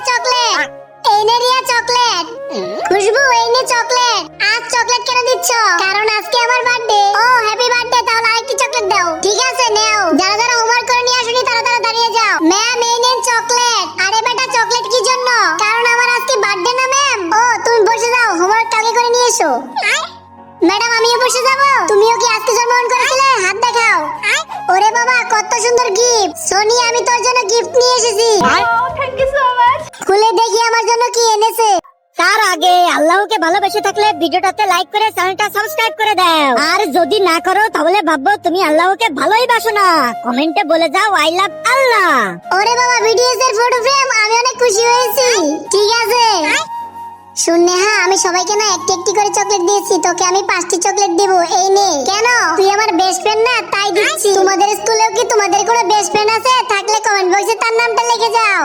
Chocolate, এই নে Riya chocolate. খুশবু এই নে চকলেট। আজ চকলেট কেন দিচ্ছ? কারণ আজকে আমার বার্থডে। ও হ্যাপি বার্থডে, তাহলে আরেকটি চকলেট দাও। ঠিক আছে নাও। যারা যারা হোমওয়ার্ক করে নিয়ে আসুনি তারা তারা দাঁড়িয়ে যাও। ম্যাম এই নেন চকলেট। আরে বেটা চকলেট কি জন্য? কারণ আমার আজকে বার্থডে না ম্যাম। ও তুমি বসে যাও, হোমওয়ার্ক কালকে করে নিয়ে এসো। ম্যাডাম আমিও বসে যাব। তুমিও কি আজকে জন্মগ্রহণ করেছিলে? হাত দেখাও। ওরে বাবা কত সুন্দর গিফট। সোনি আমি তোর জন্য গিফট নিয়ে এসেছি। Thank you so much. খুলে দেখি আমার জন্য কি এনেছে। তার আগে আল্লাহকে ভালোবেসে থাকলে ভিডিওটাতে লাইক করে চ্যানেলটা সাবস্ক্রাইব করে দাও। আর যদি না করো তাহলে ভাববো তুমি আল্লাহকে ভালোই বাসো না। কমেন্টে বলে যাও আই লাভ আল্লাহ। ওরে বাবা ভিডিওস এর ফটো ফ্রেম, আমি অনেক খুশি হয়েছি। ঠিক আছে শুন নেহা, আমি সবাইকে না একটি একটি করে চকলেট দিয়েছি, তোকে আমি 5টি চকলেট দেব। এই নে। কেন? তুই আমার বেস্ট ফ্রেন্ড না, তাই দিচ্ছি। তোমাদের স্কুলেও কি তোমাদের কোনো বেস্ট ফ্রেন্ড আছে? থাকলে কমেন্ট বক্সে তার নামটা লিখে যাও।